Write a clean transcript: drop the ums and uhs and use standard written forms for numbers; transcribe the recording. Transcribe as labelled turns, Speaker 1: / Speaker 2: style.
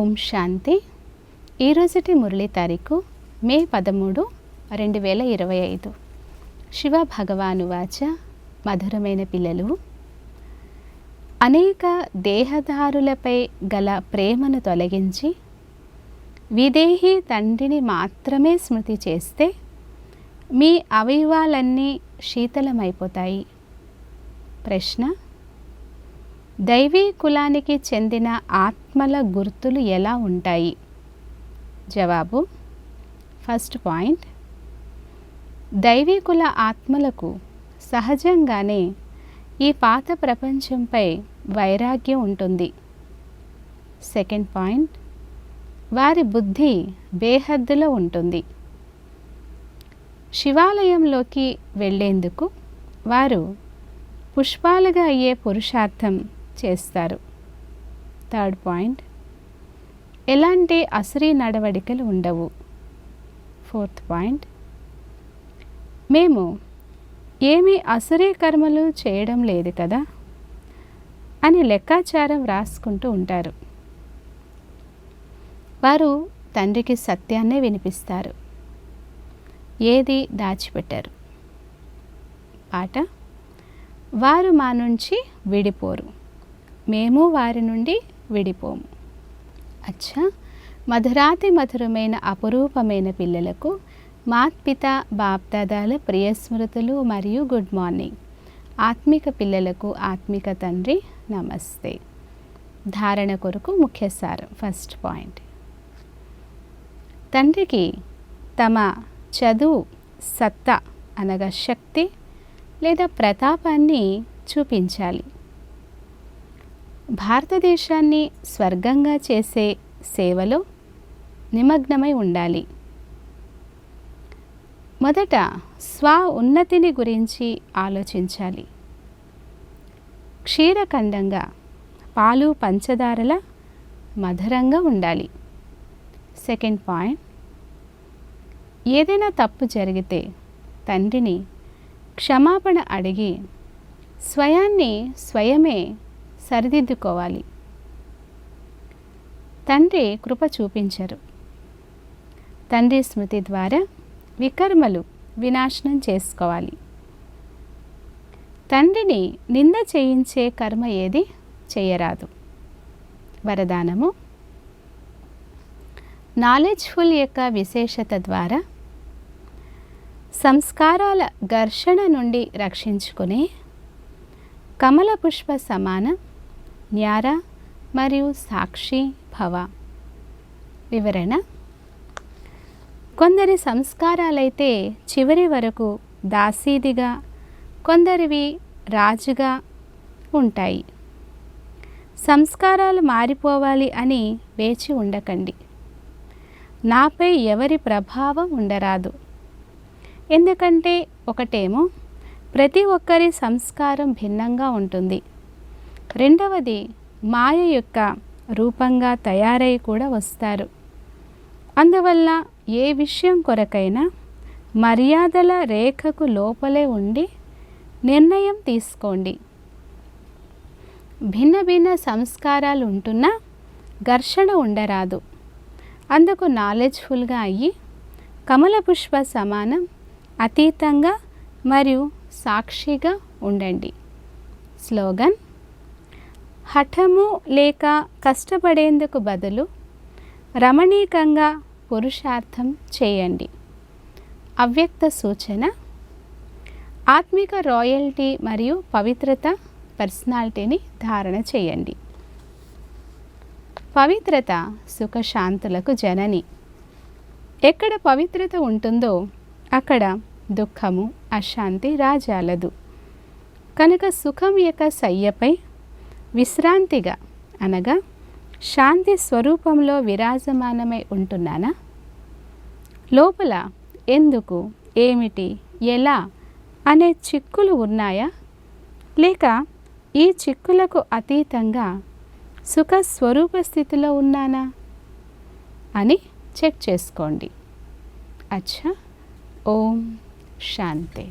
Speaker 1: ఓం శాంతి. ఈరోజుటి మురళి తారీఖు మే 13, 2025. శివ భగవానువాచ. మధురమైన పిల్లలు, అనేక దేహదారులపై గల ప్రేమను తొలగించి విదేహి తండ్రిని మాత్రమే స్మృతి చేస్తే మీ అవయవాలన్నీ శీతలమైపోతాయి. ప్రశ్న: దైవీ కులానికి చెందిన ఆత్మల గుర్తులు ఎలా ఉంటాయి? జవాబు: ఫస్ట్ పాయింట్, దైవీ కుల ఆత్మలకు సహజంగానే ఈ పాత ప్రపంచంపై వైరాగ్యం ఉంటుంది. సెకండ్ పాయింట్, వారి బుద్ధి బేహద్దులో ఉంటుంది. శివాలయంలోకి వెళ్ళేందుకు వారు పుష్పాలుగా అయ్యే పురుషార్థం చేస్తారు. థర్డ్ పాయింట్, ఎలాంటి అసురీ నడవడికలు ఉండవు. ఫోర్త్ పాయింట్, మేము ఏమీ అసురీ కర్మలు చేయడం లేదు కదా అని లెక్కాచారం రాసుకుంటూ ఉంటారు. వారు తండ్రికి సత్యాన్నే వినిపిస్తారు, ఏది దాచిపెట్టారు. పాట: వారు మా నుంచి విడిపోరు, మేము వారి నుండి విడిపోము. అచ్చా, మధురాతి మధురమైన అపురూపమైన పిల్లలకు మాత్పిత బాప్దాదాల ప్రియ స్మృతులు మరియు గుడ్ మార్నింగ్. ఆత్మిక పిల్లలకు ఆత్మిక తండ్రి నమస్తే. ధారణ కొరకు ముఖ్య సారం. ఫస్ట్ పాయింట్, తండ్రికి తమ చదువు సత్తా అనగా శక్తి లేదా ప్రతాపాన్ని చూపించాలి. భారతదేశాన్ని స్వర్గంగా చేసే సేవలో నిమగ్నమై ఉండాలి. మొదట స్వ ఉన్నతిని గురించి ఆలోచించాలి. క్షీరఖండంగా పాలు పంచదారల మధురంగా ఉండాలి. సెకండ్ పాయింట్, ఏదైనా తప్పు జరిగితే తండ్రిని క్షమాపణ అడిగి స్వయాన్ని స్వయమే సరిదిద్దుకోవాలి. తండ్రి కృప చూపించరు. తండ్రి స్మృతి ద్వారా వికర్మలు వినాశనం చేసుకోవాలి. తండ్రిని నింద చేయించే కర్మ ఏది చేయరాదు. వరదానము: నాలెడ్జ్ఫుల్ యొక్క విశేషత ద్వారా సంస్కారాల ఘర్షణ నుండి రక్షించుకునే కమల పుష్ప సమాన న్యార మరియు సాక్షి భవ. వివరణ: కొందరి సంస్కారాలైతే చివరి వరకు దాసీదిగా, కొందరివి రాజుగా ఉంటాయి. సంస్కారాలు మారిపోవాలి అని వేచి ఉండకండి. నాపై ఎవరి ప్రభావం ఉండరాదు. ఎందుకంటే ఒకటేమో ప్రతి ఒక్కరి సంస్కారం భిన్నంగా ఉంటుంది. రెండవది మాయ యొక్క రూపంగా తయారై కూడా వస్తారు. అందువల్ల ఏ విషయం కొరకైనా మర్యాదల రేఖకు లోపలే ఉండి నిర్ణయం తీసుకోండి. భిన్న భిన్న సంస్కారాలు ఉంటున్నా ఘర్షణ ఉండరాదు. అందుకు నాలెడ్జ్ఫుల్గా అయ్యి కమల పుష్ప సమానం అతీతంగా మరియు సాక్షిగా ఉండండి. స్లోగన్: హఠము లేక కష్టపడేందుకు బదులు రమణీకంగా పురుషార్థం చేయండి. అవ్యక్త సూచన: ఆత్మిక రాయల్టీ మరియు పవిత్రత పర్సనాలిటీని ధారణ చేయండి. పవిత్రత సుఖశాంతులకు జనని. ఎక్కడ పవిత్రత ఉంటుందో అక్కడ దుఃఖము అశాంతి రాజాలదు. కనుక సుఖం యొక్క శయ్యపై విశ్రాంతిగా అనగా శాంతి స్వరూపంలో విరాజమానమై ఉంటున్నానా? లోపల ఎందుకు, ఏమిటి, ఎలా అనే చిక్కులు ఉన్నాయా? లేక ఈ చిక్కులకు అతీతంగా సుఖ స్వరూప స్థితిలో ఉన్నానా అని చెక్ చేసుకోండి. అచ్చా, ఓం శాంతి.